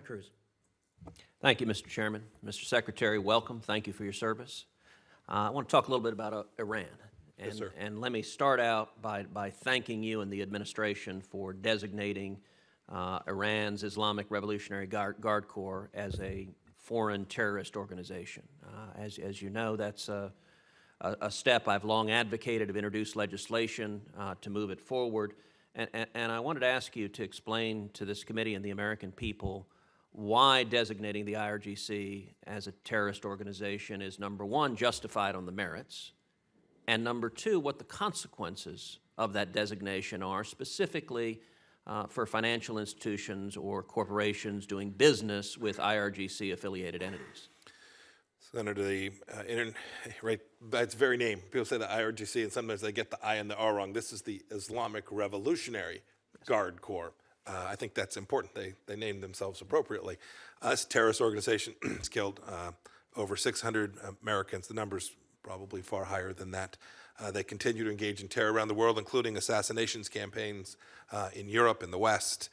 Cruz. Thank you, Mr. Chairman. Mr. Secretary, welcome. Thank you for your service. I want to talk a little bit about Iran. Yes, sir. And let me start out by thanking you and the administration for designating Iran's Islamic Revolutionary Guard Corps as a foreign terrorist organization. As you know, that's a step I've long advocated, have introduced legislation to move it forward. And I wanted to ask you to explain to this committee and the American people why designating the IRGC as a terrorist organization is, number one, justified on the merits, and number two, what the consequences of that designation are, specifically for financial institutions or corporations doing business with IRGC-affiliated entities. Senator, right, by its very name, people say the IRGC, and sometimes they get the I and the R wrong. This is the Islamic Revolutionary Guard Corps. I think that's important. They named themselves appropriately. It's a terrorist organization. It's killed over 600 Americans. The number's probably far higher than that. They continue to engage in terror around the world, including assassinations campaigns in Europe and the West.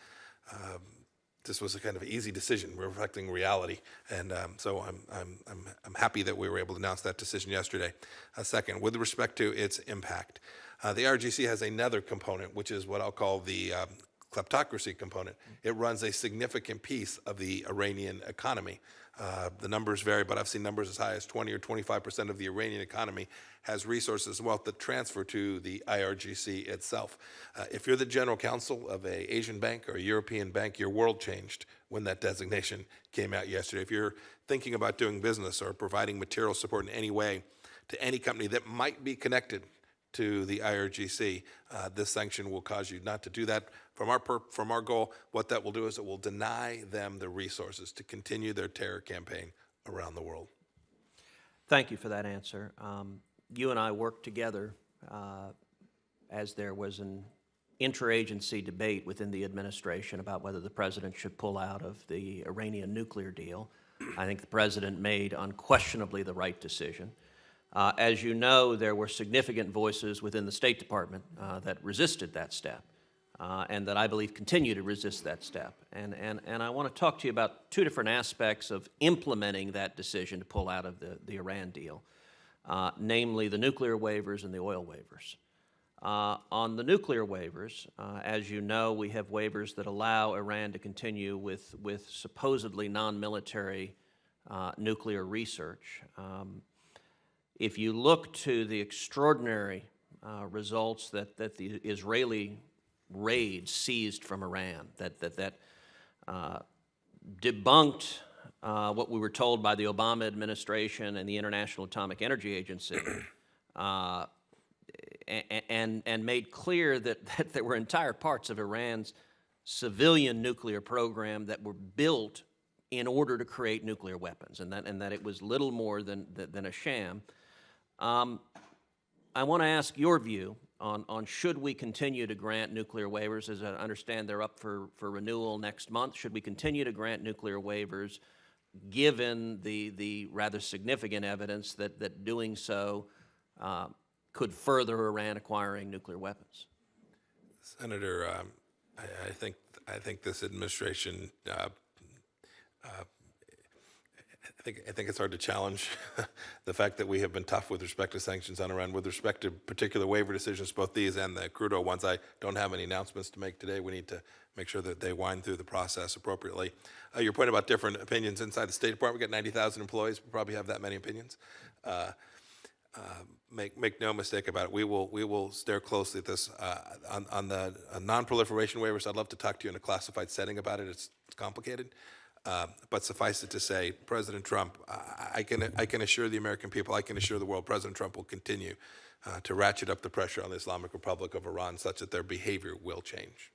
This was a kind of easy decision, reflecting reality, and so I'm happy that we were able to announce that decision yesterday. Second, with respect to its impact, the IRGC has another component, which is what I'll call the kleptocracy component. It runs a significant piece of the Iranian economy. The numbers vary, but I've seen numbers as high as 20 or 25% of the Iranian economy has resources and wealth that transfer to the IRGC itself. If you're the general counsel of an Asian bank or a European bank, your world changed when that designation came out yesterday. If you're thinking about doing business or providing material support in any way to any company that might be connected to the IRGC, this sanction will cause you not to do that. From our goal, what that will do is it will deny them the resources to continue their terror campaign around the world. Thank you for that answer. You and I worked together as there was an interagency debate within the administration about whether the president should pull out of the Iranian nuclear deal. I think the president made unquestionably the right decision. As you know, there were significant voices within the State Department that resisted that step, and that I believe continue to resist that step. And I want to talk to you about two different aspects of implementing that decision to pull out of the Iran deal, namely the nuclear waivers and the oil waivers. On the nuclear waivers, as you know, we have waivers that allow Iran to continue with supposedly non-military nuclear research. If you look to the extraordinary results that the Israeli raid seized from Iran, that debunked what we were told by the Obama administration and the International Atomic Energy Agency, and made clear that there were entire parts of Iran's civilian nuclear program that were built in order to create nuclear weapons, and that it was little more than a sham. I want to ask your view on should we continue to grant nuclear waivers. As I understand, they're up for renewal next month. Should we continue to grant nuclear waivers given the rather significant evidence that doing so could further Iran acquiring nuclear weapons? Senator, I think this administration I think it's hard to challenge the fact that we have been tough with respect to sanctions on Iran. With respect to particular waiver decisions, both these and the crude oil ones, I don't have any announcements to make today. We need to make sure that they wind through the process appropriately. Your point about different opinions inside the State Department, we got 90,000 employees. We probably have that many opinions. Make no mistake about it. We will stare closely at this. On the non-proliferation waivers, I'd love to talk to you in a classified setting about it. It's complicated. But suffice it to say, President Trump, I can assure the American people, I can assure the world, President Trump will continue to ratchet up the pressure on the Islamic Republic of Iran such that their behavior will change.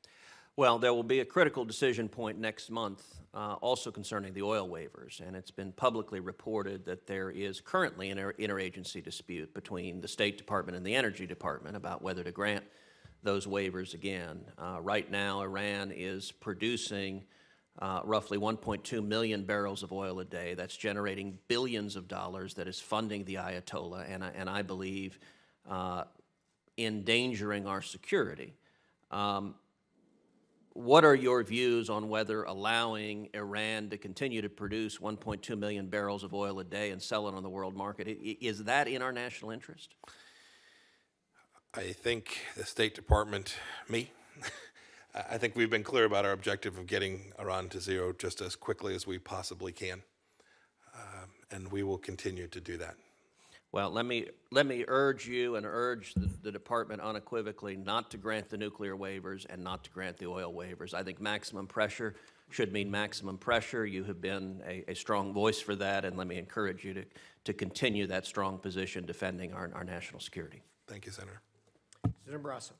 Well, there will be a critical decision point next month also concerning the oil waivers, and it's been publicly reported that there is currently an interagency dispute between the State Department and the Energy Department about whether to grant those waivers again. Right now, Iran is producing roughly 1.2 million barrels of oil a day. That's generating billions of dollars that is funding the Ayatollah and I believe endangering our security. What are your views on whether allowing Iran to continue to produce 1.2 million barrels of oil a day and sell it on the world market? Is that in our national interest? I think the State Department, me, I think we've been clear about our objective of getting Iran to zero just as quickly as we possibly can, and we will continue to do that. Well, let me urge you and urge the department unequivocally not to grant the nuclear waivers and not to grant the oil waivers. I think maximum pressure should mean maximum pressure. You have been a strong voice for that, and let me encourage you to continue that strong position defending our national security. Thank you, Senator. Senator Barrasso.